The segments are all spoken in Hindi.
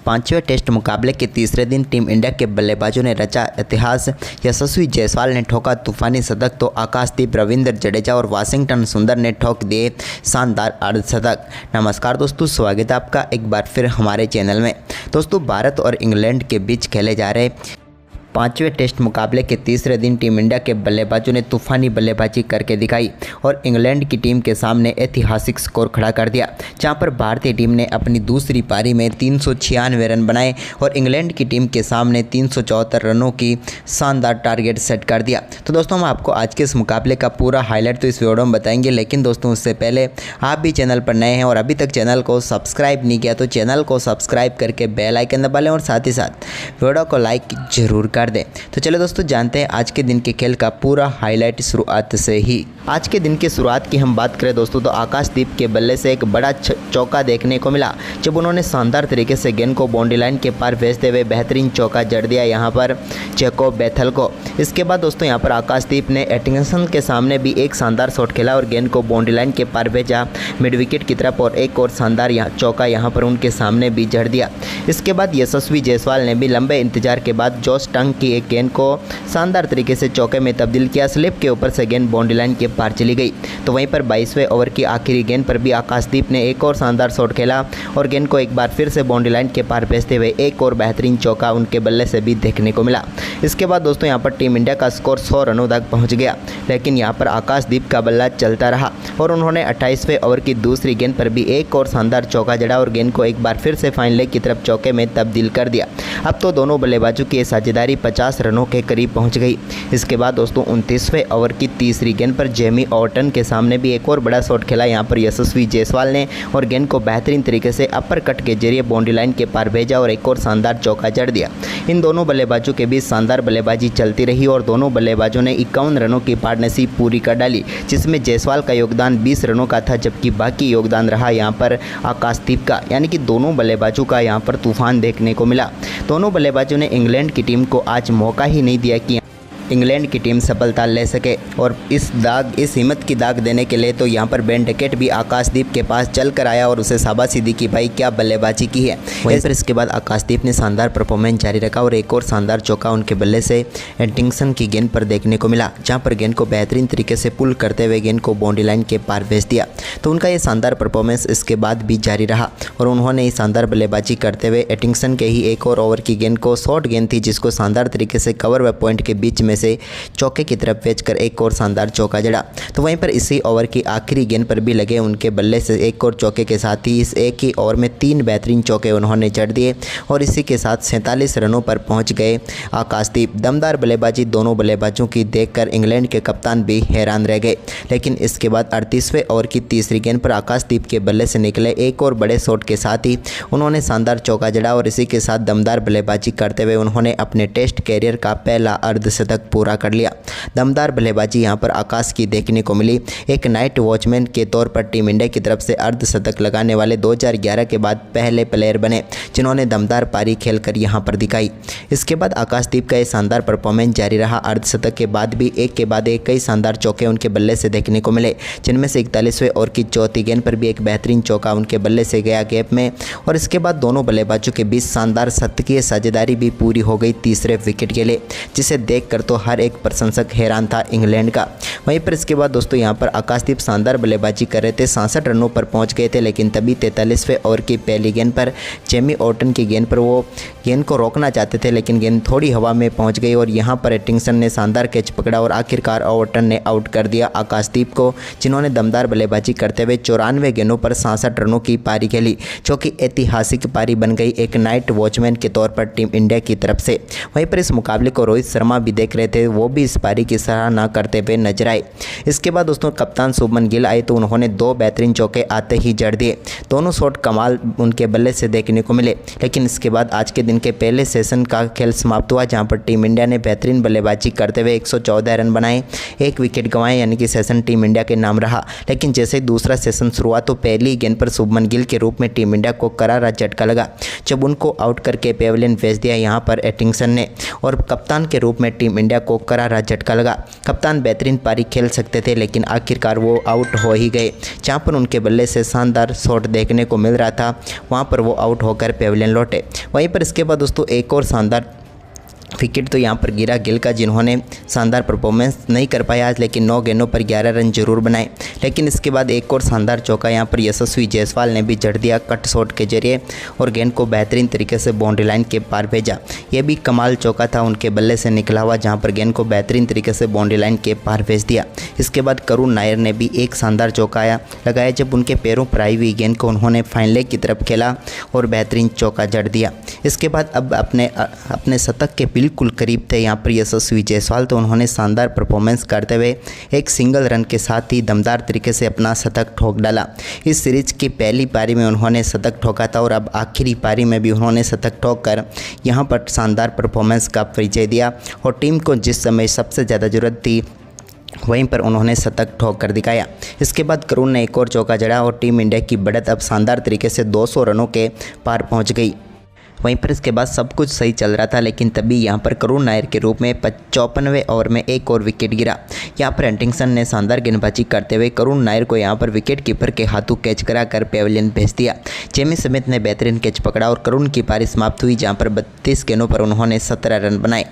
पांचवें टेस्ट मुकाबले के तीसरे दिन टीम इंडिया के बल्लेबाजों ने रचा इतिहास। यशस्वी जायसवाल ने ठोका तूफानी शतक तो आकाशदीप, रविंद्र जडेजा और वाशिंगटन सुंदर ने ठोक दिए शानदार अर्धशतक। नमस्कार दोस्तों, स्वागत है आपका एक बार फिर हमारे चैनल में। दोस्तों, भारत और इंग्लैंड के बीच खेले जा रहे पांचवें टेस्ट मुकाबले के तीसरे दिन टीम इंडिया के बल्लेबाजों ने तूफानी बल्लेबाजी करके दिखाई और इंग्लैंड की टीम के सामने ऐतिहासिक स्कोर खड़ा कर दिया, जहां पर भारतीय टीम ने अपनी दूसरी पारी में 396 रन बनाए और इंग्लैंड की टीम के सामने 374 रनों की शानदार टारगेट सेट कर दिया। तो दोस्तों, हम आपको आज के इस मुकाबले का पूरा हाईलाइट तो इस वीडियो में बताएंगे, लेकिन दोस्तों उससे पहले आप भी चैनल पर नए हैं और अभी तक चैनल को सब्सक्राइब नहीं किया तो चैनल को सब्सक्राइब करके बेल आइकन दबा लें और साथ ही साथ वीडियो को लाइक जरूर कर दें। तो चलिए दोस्तों, जानते हैं आज के दिन के खेल का पूरा हाईलाइट शुरुआत से ही। आज के दिन की शुरुआत की हम बात करें दोस्तों, तो आकाशदीप के बल्ले से एक बड़ा चौका देखने को मिला, जब उन्होंने शानदार तरीके से गेंद को बाउंड्री लाइन के पार भेजते हुए बेहतरीन चौका जड़ दिया यहाँ पर जैकोब बेथल को। इसके बाद दोस्तों यहाँ पर आकाशदीप ने एटिंगसन के सामने भी एक शानदार शॉट खेला और गेंद को बाउंड्री लाइन के पार भेजा मिड विकेट की तरफ और एक और शानदार चौका यहाँ पर उनके सामने भी जड़ दिया। इसके बाद यशस्वी जायसवाल ने भी लंबे इंतजार के बाद जॉस टंग की एक गेंद को शानदार तरीके से चौके में तब्दील किया। स्लिप के ऊपर से गेंद बाउंड्री लाइन के पार चली गई। तो वहीं पर 22वें ओवर की आखिरी गेंद पर भी आकाशदीप ने एक और शानदार शॉट खेला और गेंद को एक बार फिर से बाउंड्री लाइन के पार भेजते हुए एक और बेहतरीन चौका उनके बल्ले से भी देखने को मिला। इसके बाद दोस्तों यहाँ पर टीम इंडिया का स्कोर 100 रनों तक पहुँच गया, लेकिन यहाँ पर आकाशदीप का बल्ला चलता रहा और उन्होंने 28वें ओवर की दूसरी गेंद पर भी एक और शानदार चौका जड़ा और गेंद को एक बार फिर से फाइन लेग की तरफ चौके में तब्दील कर दिया। अब तो दोनों बल्लेबाजों की साझेदारी 50 रनों के करीब पहुंच गई। इसके बाद दोस्तों 29वें ओवर की तीसरी गेंद पर जेमी ऑर्टन के सामने भी एक और बड़ा शॉट खेला यहाँ पर यशस्वी जायसवाल ने और गेंद को बेहतरीन तरीके से अपर कट के जरिए बाउंड्री लाइन के पार भेजा और एक और शानदार चौका जड़ दिया। इन दोनों बल्लेबाजों के बीच शानदार बल्लेबाजी चलती रही और दोनों बल्लेबाजों ने 51 रनों की पार्टनरशिप पूरी कर डाली, जिसमें जायसवाल का योगदान 20 रनों का था, जबकि बाकी योगदान रहा यहाँ पर आकाशदीप का। यानी कि दोनों बल्लेबाजों का यहाँ पर तूफान देखने को मिला। दोनों बल्लेबाजों ने इंग्लैंड की टीम को आज मौका ही नहीं दिया कि इंग्लैंड की टीम सफलता ले सके और इस हिम्मत की दाग देने के लिए तो यहाँ पर बेन डकेट भी आकाशदीप के पास चल कर आया और उसे शाबाशी दी कि भाई क्या बल्लेबाजी की है। वहीं पर इसके बाद आकाशदीप ने शानदार परफॉर्मेंस जारी रखा और एक और शानदार चौका उनके बल्ले से एटिंगसन की गेंद पर देखने को मिला, जहाँ पर गेंद को बेहतरीन तरीके से पुल करते हुए गेंद को बाउंड्री लाइन के पार भेज दिया। तो उनका ये शानदार परफॉर्मेंस इसके बाद भी जारी रहा और उन्होंने शानदार बल्लेबाजी करते हुए एटिंगसन के ही एक और ओवर की गेंद को शॉर्ट गेंद थी, जिसको शानदार तरीके से कवर व पॉइंट के बीच में से चौके की तरफ भेजकर एक और शानदार चौका जड़ा। तो वहीं पर इसी ओवर की आखिरी गेंद पर भी लगे उनके बल्ले से एक और चौके के साथ ही इस एक ही ओवर में 3 बेहतरीन चौके उन्होंने जड़ दिए और इसी के साथ 47 रनों पर पहुंच गए आकाशदीप। दमदार बल्लेबाजी दोनों बल्लेबाजों की देखकर इंग्लैंड के कप्तान भी हैरान रह गए, लेकिन इसके बाद 38वें ओवर की तीसरी गेंद पर आकाशदीप के बल्ले से निकले एक और बड़े शॉट के साथ ही उन्होंने शानदार चौका जड़ा और इसी के साथ दमदार बल्लेबाजी करते हुए उन्होंने अपने टेस्ट कैरियर का पहला अर्धशतक पूरा कर लिया। दमदार बल्लेबाजी यहां पर आकाश की देखने को मिली। एक नाइट वॉचमैन के तौर पर टीम इंडिया की तरफ से अर्धशतक लगाने वाले 2011 के बाद पहले प्लेयर बने जिन्होंने दमदार पारी खेलकर यहां पर दिखाई। इसके बाद आकाशदीप का यह शानदार परफॉर्मेंस जारी रहा। अर्धशतक के बाद भी एक के बाद एक कई शानदार चौके उनके बल्ले से देखने को मिले, जिनमें से 41वें ओवर की चौथी गेंद पर भी एक बेहतरीन चौका उनके बल्ले से गया गैप में और इसके बाद दोनों बल्लेबाजों के बीच शानदार शतकीय साझेदारी भी पूरी हो गई तीसरे विकेट के लिए, जिसे देखकर तो हर एक प्रशंसक हैरान था इंग्लैंड का। वहीं पर इसके बाद दोस्तों यहाँ पर आकाशदीप शानदार बल्लेबाजी कर रहे थे, 66 रनों पर पहुंच गए थे, लेकिन तभी 43वें ओवर की पहली गेंद पर जेमी ऑर्टन की गेंद पर वो गेंद को रोकना चाहते थे, लेकिन गेंद थोड़ी हवा में पहुंच गई और यहाँ पर एटिंगसन ने शानदार कैच पकड़ा और आखिरकार ऑर्टन ने आउट कर दिया आकाशदीप को, जिन्होंने दमदार बल्लेबाजी करते हुए 94 गेंदों पर 66 रनों की पारी खेली, जो कि ऐतिहासिक पारी बन गई एक नाइट वॉचमैन के तौर पर टीम इंडिया की तरफ से। वहीं पर इस मुकाबले को रोहित शर्मा भी देख रहे थे, वो भी इस पारी की सराहना करते हुए नजर आए। इसके बाद दोस्तों कप्तान शुभमन गिल आए तो उन्होंने 2 बेहतरीन चौके आते ही जड़ दिए। दोनों शॉट कमाल उनके बल्ले से देखने को मिले, लेकिन इसके बाद आज के दिन के पहले सेशन का खेल समाप्त हुआ, जहां पर टीम इंडिया ने बेहतरीन बल्लेबाजी करते हुए 114 रन बनाए, 1 विकेट गंवाए, यानी कि सेशन टीम इंडिया के नाम रहा। लेकिन जैसे ही दूसरा सेशन शुरू हुआ तो पहली गेंद पर शुभमन गिल के रूप में टीम इंडिया को करारा झटका लगा, जब उनको आउट करके पेविलियन भेज दिया यहाँ पर एटिंगसन ने और कप्तान के रूप में टीम इंडिया इंडिया को करारा झटका लगा। कप्तान बेहतरीन पारी खेल सकते थे लेकिन आखिरकार वो आउट हो ही गए। जहाँ पर उनके बल्ले से शानदार शॉट देखने को मिल रहा था वहाँ पर वो आउट होकर पेविलियन लौटे। वहीं पर इसके बाद दोस्तों एक और शानदार विकेट तो यहाँ पर गिरा गिल का, जिन्होंने शानदार परफॉर्मेंस नहीं कर पाया आज, लेकिन 9 गेंदों पर 11 रन जरूर बनाए। लेकिन इसके बाद एक और शानदार चौका यहाँ पर यशस्वी जायसवाल ने भी जड़ दिया कट शॉट के जरिए और गेंद को बेहतरीन तरीके से बाउंड्री लाइन के पार भेजा। यह भी कमाल चौका था उनके बल्ले से निकला हुआ, जहाँ पर गेंद को बेहतरीन तरीके से बाउंड्री लाइन के पार भेज दिया। इसके बाद करुण नायर ने भी एक शानदार चौका लगाया, जब उनके पैरों पर आई हुई गेंद को उन्होंने फाइन लेग की तरफ खेला और बेहतरीन चौका जड़ दिया। इसके बाद अब अपने शतक के बिल्कुल करीब थे यहाँ पर यशस्वी जायसवाल, तो उन्होंने शानदार परफॉर्मेंस करते हुए एक सिंगल रन के साथ ही दमदार तरीके से अपना शतक ठोक डाला। इस सीरीज की पहली पारी में उन्होंने शतक ठोका था और अब आखिरी पारी में भी उन्होंने शतक ठोक कर यहाँ पर शानदार परफॉर्मेंस का परिचय दिया और टीम को जिस समय सबसे ज़्यादा ज़रूरत थी वहीं पर उन्होंने शतक ठोक कर दिखाया। इसके बाद करुण ने एक और चौका जड़ा और टीम इंडिया की बढ़त अब शानदार तरीके से 200 रनों के पार पहुंच गई। वहीं पर इसके बाद सब कुछ सही चल रहा था, लेकिन तभी यहाँ पर करुण नायर के रूप में 54वें ओवर में एक और विकेट गिरा। यहाँ पर एंटिंगसन ने शानदार गेंदबाजी करते हुए करुण नायर को यहाँ पर विकेट कीपर के हाथों कैच कराकर पेविलियन भेज दिया। जेमी स्मिथ ने बेहतरीन कैच पकड़ा और करुण की पारी समाप्त हुई, जहाँ पर 32 गेंदों पर उन्होंने 17 रन बनाए।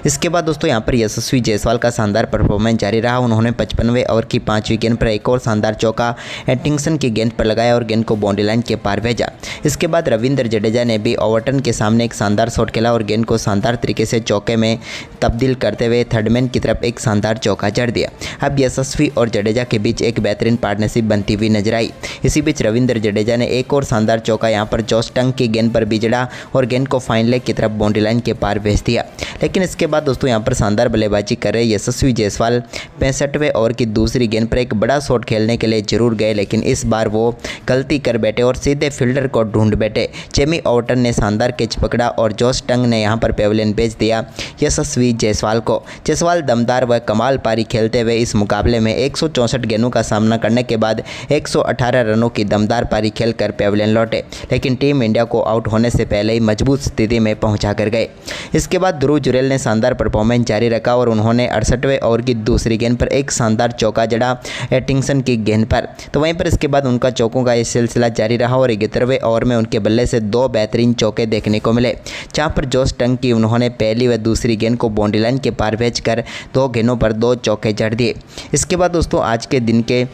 इसके बाद दोस्तों यहाँ पर यशस्वी जायसवाल का शानदार परफॉर्मेंस जारी रहा। उन्होंने 55वें ओवर की 5वीं गेंद पर एक और शानदार चौका एंटिंगसन की गेंद पर लगाया और गेंद को बाउंड्री लाइन के पार भेजा। इसके बाद रविंद्र जडेजा ने भी ओवरटन के सामने एक शानदार शॉट खेला और गेंद को शानदार तरीके से चौके में तब्दील करते हुए थर्डमैन की तरफ एक शानदार चौका जड़ दिया। अब यशस्वी और जडेजा के बीच एक बेहतरीन पार्टनरशिप बनती हुई नजर आई। इसी बीच रविंद्र जडेजा ने एक और शानदार चौका यहां पर जॉस टंग की गेंद पर भी जड़ा और गेंद को फाइन लेग की तरफ बाउंड्री लाइन के पार भेज दिया। लेकिन इसके बाद दोस्तों यहां पर शानदार बल्लेबाजी कर रहे यशस्वी जायसवाल 65वें ओवर की दूसरी गेंद पर एक बड़ा शॉट खेलने के लिए जरूर गए, लेकिन इस बार वो गलती कर बैठे और सीधे फील्डर को ढूंढ बैठे। जेमी ओवरटन ने शानदार कैच पकड़ा और जॉस टंग ने यहां पर पेविलियन भेज दिया यशस्वी जायसवाल को। जायसवाल दमदार व कमाल पारी खेलते हुए इस मुकाबले में 164 गेंदों का सामना करने के बाद 118 रनों की दमदार पारी खेलकर पेविलियन लौटे, लेकिन टीम इंडिया को आउट होने से पहले ही मजबूत स्थिति में पहुंचा कर गए। इसके बाद ध्रुव जुरेल ने शानदार परफॉर्मेंस जारी रखा और उन्होंने 68वें ओवर की दूसरी गेंद पर एक शानदार चौका जड़ा एटिंगसन की गेंद पर। तो वहीं पर इसके बाद उनका चौकों का ये सिलसिला जारी रहा और 71वें ओवर में उनके बल्ले से 2 बेहतरीन चौके देखने को मिले, जहां पर जॉस टंग की उन्होंने पहली व दूसरी गेंद को बाउंड्री लाइन के पार भेजकर 2 गेंदों पर 2 चौके जड़ दिए। इसके बाद दोस्तों आज के दिन के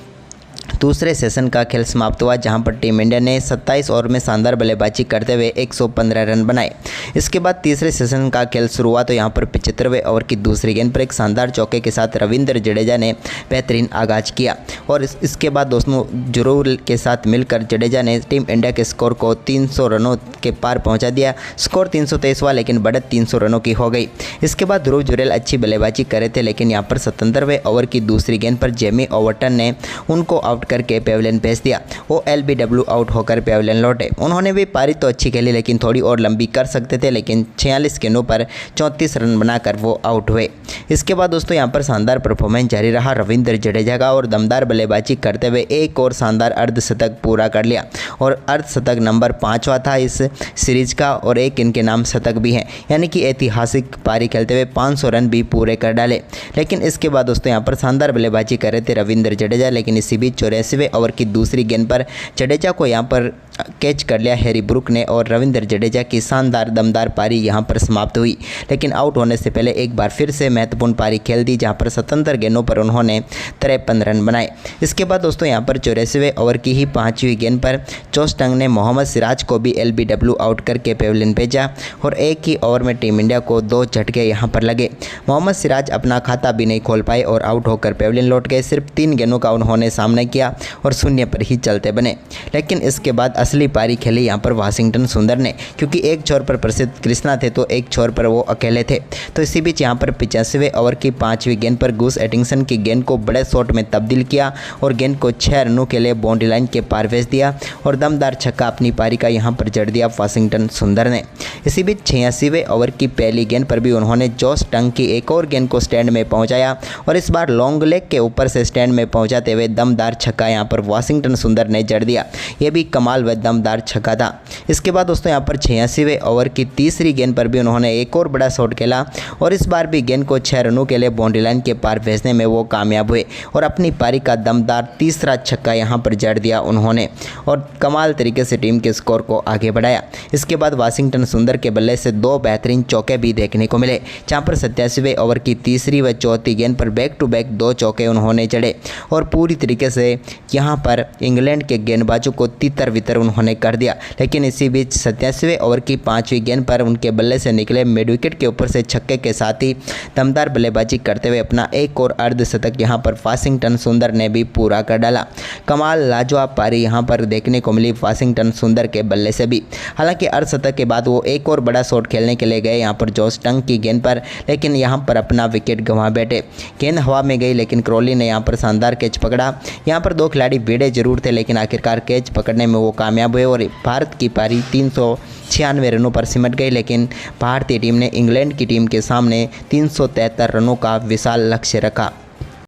दूसरे सेशन का खेल समाप्त हुआ, जहां पर टीम इंडिया ने 27 ओवर में शानदार बल्लेबाजी करते हुए 115 रन बनाए। इसके बाद तीसरे सेशन का खेल शुरू हुआ, तो यहां पर 75वें ओवर की दूसरी गेंद पर एक शानदार चौके के साथ रविंद्र जडेजा ने बेहतरीन आगाज किया और इसके बाद दोस्तों जुरेल के साथ मिलकर जडेजा ने टीम इंडिया के स्कोर को 300 रनों के पार पहुँचा दिया। स्कोर 323 हुआ, लेकिन बढ़त 300 रनों की हो गई। इसके बाद ध्रुव जुरेल अच्छी बल्लेबाजी कर रहे थे, लेकिन यहाँ पर 77वें ओवर की दूसरी गेंद पर जेमी ओवरटन ने उनको आउट करके पेविलियन भेज दिया। वो LBW आउट होकर पेविलियन लौटे। उन्होंने भी पारी तो अच्छी खेली, लेकिन थोड़ी और लंबी कर सकते थे, लेकिन 46 गेंदों पर 34 रन बनाकर वो आउट हुए। इसके बाद दोस्तों यहाँ पर शानदार परफॉर्मेंस जारी रहा रविंद्र जडेजा का और दमदार बल्लेबाजी करते हुए एक और शानदार अर्धशतक पूरा कर लिया और अर्धशतक नंबर 5वां था इस सीरीज का और एक इनके नाम शतक भी है, यानी कि ऐतिहासिक पारी खेलते हुए 500 रन भी पूरे कर डाले। लेकिन इसके बाद दोस्तों यहाँ पर शानदार बल्लेबाजी कर रहे थे रविंद्र जडेजा, लेकिन इसी बीच 84वें ओवर की दूसरी गेंद पर जडेजा को यहां पर कैच कर लिया हैरी ब्रूक ने और रविंद्र जडेजा की शानदार दमदार पारी यहां पर समाप्त हुई। लेकिन आउट होने से पहले एक बार फिर से महत्वपूर्ण पारी खेल दी, जहां पर 77 गेंदों पर उन्होंने 53 रन बनाए। इसके बाद दोस्तों यहां पर 84वें ओवर की ही 5वीं गेंद पर जॉस टंग ने मोहम्मद सिराज को भी LBW आउट करके पेविलियन भेजा और एक ही ओवर में टीम इंडिया को 2 झटके यहां पर लगे। मोहम्मद सिराज अपना खाता भी नहीं खोल पाए और आउट होकर पेविलियन लौट गए। सिर्फ 3 गेंदों का उन्होंने सामना किया और शून्य पर ही चलते बने। लेकिन इसके बाद असली पारी खेली यहाँ पर वाशिंगटन सुंदर ने, क्योंकि एक छोर पर प्रसिद्ध कृष्णा थे तो एक छोर पर वो अकेले थे। तो इसी बीच यहाँ पर 85वें ओवर की 5वीं गेंद पर गूस एटिंगसन की गेंद को बड़े शॉट में तब्दील किया और गेंद को 6 रनों के लिए बाउंड्री लाइन के पार भेज दिया और दमदार छक्का अपनी पारी का यहाँ पर जड़ दिया वाशिंगटन सुंदर ने। इसी बीच 86वें ओवर की पहली गेंद पर भी उन्होंने जॉस टंग की एक और गेंद को स्टैंड में पहुँचाया और इस बार लॉन्ग लेग के ऊपर से स्टैंड में पहुँचाते हुए दमदार छक्का यहाँ पर वाशिंगटन सुंदर ने जड़ दिया। यह भी कमाल व दमदार छक्का था। इसके बाद दोस्तों यहाँ पर 86वें ओवर की तीसरी गेंद पर भी उन्होंने एक और बड़ा शॉट खेला और इस बार भी गेंद को 6 रनों के लिए बाउंड्री लाइन के पार भेजने में वो कामयाब हुए और अपनी पारी का दमदार तीसरा छक्का यहाँ पर जड़ दिया उन्होंने और कमाल तरीके से टीम के स्कोर को आगे बढ़ाया। इसके बाद वाशिंगटन सुंदर के बल्ले से 2 बेहतरीन चौके भी देखने को मिले, जहाँ पर 87वें ओवर की तीसरी व चौथी गेंद पर बैक टू बैक 2 चौके उन्होंने जड़े और पूरी तरीके से यहाँ पर इंग्लैंड के गेंदबाजों को तितर वितर उन्होंने कर दिया। लेकिन इसी बीच 87वें ओवर की 5वीं गेंद पर उनके बल्ले से निकले मिड विकेट के ऊपर से छक्के के साथ ही दमदार बल्लेबाजी करते हुए अपना एक और अर्धशतक यहाँ पर वाशिंगटन सुंदर ने भी पूरा कर डाला। कमाल लाजवाब पारी यहाँ पर देखने को मिली वाशिंगटन सुंदर के बल्ले से भी। हालांकि अर्धशतक के बाद वो एक और बड़ा शॉट खेलने के लिए गए यहाँ पर जॉस टंग की गेंद पर, लेकिन यहाँ पर अपना विकेट गंवा बैठे। गेंद हवा में गई लेकिन क्रॉली ने यहाँ पर शानदार कैच पकड़ा। यहाँ पर 2 खिलाड़ी भिड़े जरूर थे लेकिन आखिरकार कैच पकड़ने में वो कामयाब हुए और भारत की पारी 396 रनों पर सिमट गई। लेकिन भारतीय टीम ने इंग्लैंड की टीम के सामने 373 रनों का विशाल लक्ष्य रखा।